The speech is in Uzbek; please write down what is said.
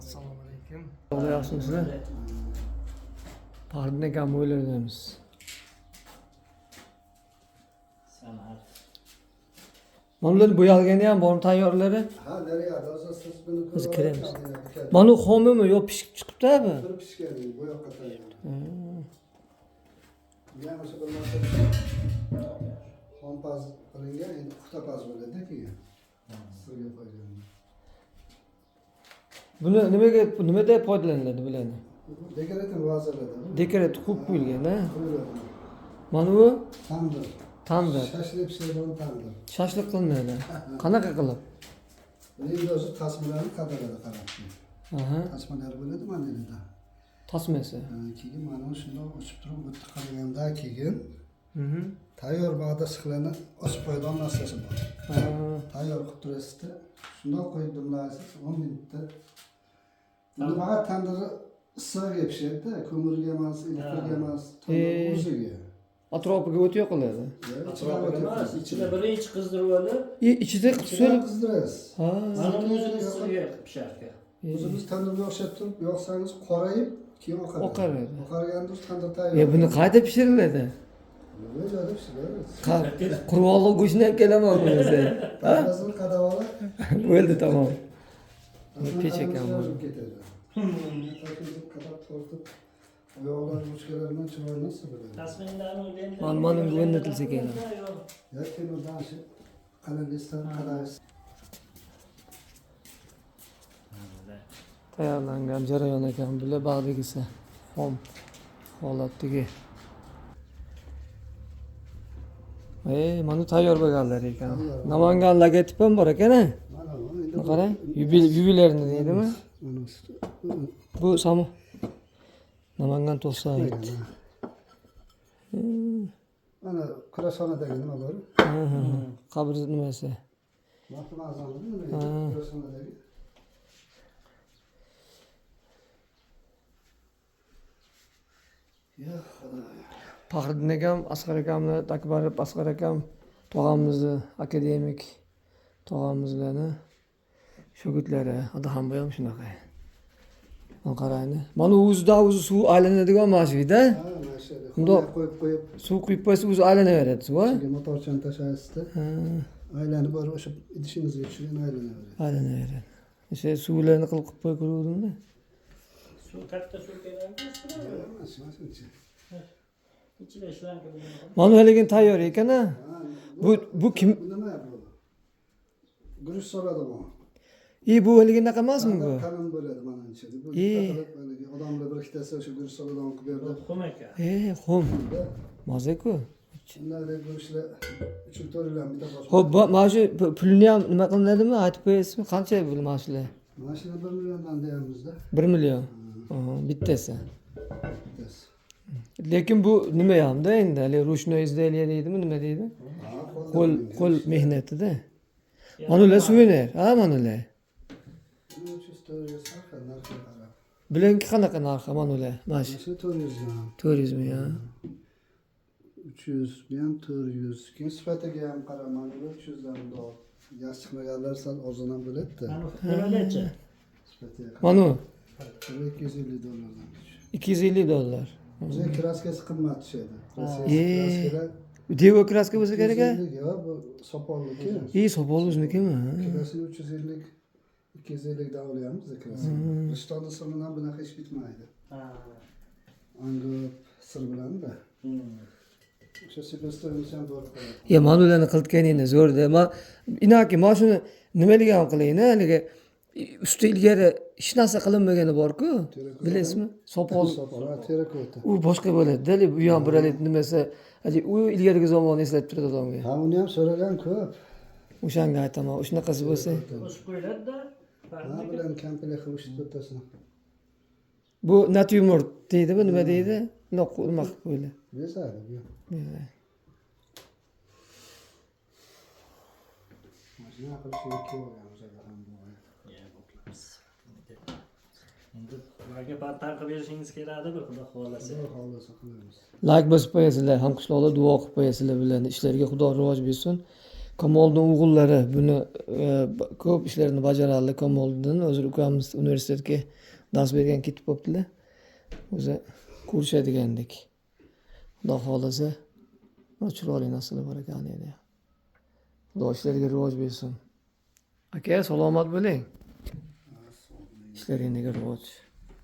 Assalomu alaykum. Xudo yaxshimisizlar? Pardon kam o'ylaymiz. Sanat. Bunlar bo'yalgani ham bormi tayyorlari? Ha, nereye? Daha siz bunu Biz kiremiz. kurarken Mana xomimi yo pishib chiqibdi bu. Oturup pişken, bu yok katayım. Yani mesela bunlar hompaz qilingan, endi puxtapaz bo'ladi keyin. Sirga qo'ygan. Buni nimada foydalaniladi bularni? Dekorativ vazirlarda. Dekorativ qilib qo'yilgan, ha? Qo'yiladi. Mana bu Tandir. tandir. Shashlik pishirgan tandir. Shashlik qilinadi. Qanaqa qilib? Buning o'zi tasmalarni qadaladi qarab. Aha, Tasmalar bo'ladi mana yerda. tasmasi. Keyin mana shundoq o'sib turib o'tib qolgandan keyin Mhm. tayyor bag'da siqilani osib qo'yadigan narsasi bor. Ha, Tayyor qilib turasizda, shundoq qo'yib dimlaysiz 10 minutda. Buni faqat tandirni issig'iga pishadi, ko'mirga emas, elektrga emas, tandir o'ziga. atrofiga o't yoqiladi. İçine birinchi qizdirib olib, Ichida So'lib qilib qizdirasiz. ha. mana o'zini issigiga pisharkan. O'zingiz tandirga o'xshatib turib yoqsangiz qorayib, keyin oqaradi. Oqaradi. Oqarganda tandir tayyor. Buni qayta pishiriladi? Böyle joyda pishirasiz. Qurvoqli go'shtni olib kelaman bo'lsa. Tazasini qadab olib, Bo'ldi, tamom. Pech ekan bu. Qadab tortib, oyoqlar ruchkalaridan chiroyli nasib bo'ladi. Tasmindan o'ylayman. Mana bu o'rnatilsa kerak. Ya temirdan shu qalinlisdan qadaysiz. Tayyorlangan jarayon ekan bular bag'dagisi. Xom holatdagi. Mana tayyor bo'lganlar ekan. Namangan logotipi ham bor ekan-a? Mana bu endi Qarang, yubilerni deydimi? Bu samu Namangan 97. mana kurashxonadagi nima bor? Qabr nimasi? Mahkama a'zomida nima Ha. kurashxonadagi? Ya Xudoy. Faxriddin akam, Asqar akamni, Akbarov Asqar akam tog'amizni, akademik tog'amizlarni shogirdlari. Ada ham ham shunaqa. Mana qarayni. Mana o'zida o'zi suv aylanadigan mashina-da. Ha, mana shu yerda Bundoq qo'yib suv quyib qo'ysa o'zi aylanaveradi suv, a? ichiga motorchani tashlaysizda, aylanib borib o'sha idishingizga tushgan aylanaveradi. Aylanaveradi. O'sha suvlarni qilib qo'ygandim-da. Suv katta suv kerakmi? Emas, shuncha. İçine shlanka bilan. Mana haligin tayyor ekan-a. Bu kim? Bu nima bu? Guruch soladi bu. Bu haligi naqa emasmi bu? Qalin bo'ladi mana ichida. Bu odamlar bir ikkitasi o'sha guruch soladigan qilib berdi. Xom ekan. Xom. Maza-ku. Shunday guruchlar 3-4 yildan bitta boshqa. Xo'p, mana shu pulni ham nima qilinadimi? Aytib qo'yasizmi? Qancha bu mashina? Mashina 1 milliondan deyamizda. 1 million. Bittasi. Bittasi. Lekin bu nima hamda endi hali ruchnoy izdaliya deydimi, nima deydi? Qo'l mehnatida. Mana ular suvenir, ha mana ular. 300-400 sarqa narxi qarab. Bularniki qanaqa narxi mana ular? Mana shu Mashina 400 dan. 400 mi ya? 300 bilan 400. Keyin sifatiga ham qaraman, 300 dan bor. Yosh chiqmaganlar sal ozgina bo'ladi-da. Mana nima Sifatiga. Mana u 250 dollardan. 250 dollar. O'zining kraskasi qimmat tushadi. Kraskalar Devo kraska bo'lsa kerak-a? Yo, bu sopolniki. Sopol o'znikimi? Kirasi 350 250 dan olyapmiz kirasi. Rishtonda sirmidan bunaqa ish bitmaydi. Angu sir bilan-da. O'sha Sibirstoyimiz ham bor qoladi. Mana ularni qiltganingni zo'rda. Inaki mana shuni nimaligini ham qilayni, haligi usti ilgari hech narsa qilinmagani bor-ku. Bilasizmi? Sopol. Sopol, terakota. U boshqa bo'ladi-da, bu ham bir nimasi, u ilgarigi zamonni eslatib turadi odamga. Ha, uni ham so'ragan ko'p. O'shanga aytaman, shunaqasi bo'lsa. O'sib qo'yiladi-da. Ha, bilan kampirlik qilib ishni o'rtasini. Bu natyumort deydimi, nima deydi? Nima qilib qo'yiladi. Bezadi bu. Mashina qilishga kelganmiz ham bu. Endi ularga bartan qilib berishingiz kerakdi, bir xudo xohlasa. Xudo xohlasa qilamiz. Like bosib qo'yasizlar, hamqishloqlar duo qilib qo'yasizlar bularni ishlariga Xudo rivoj bersin. Kamolning o'g'illari buni ko'p ishlarni bajaradi. Kamoldan o'zi ukamiz universitetga dars bergan ketib bo'libdilar. O'zi ko'rishadigandik. Xudo xohlasa chiroyli nasl bor ekan dedi. Xudo ishlariga rivoj bersin. Aka, salomat bo'ling. Ishlaringizga rivoj.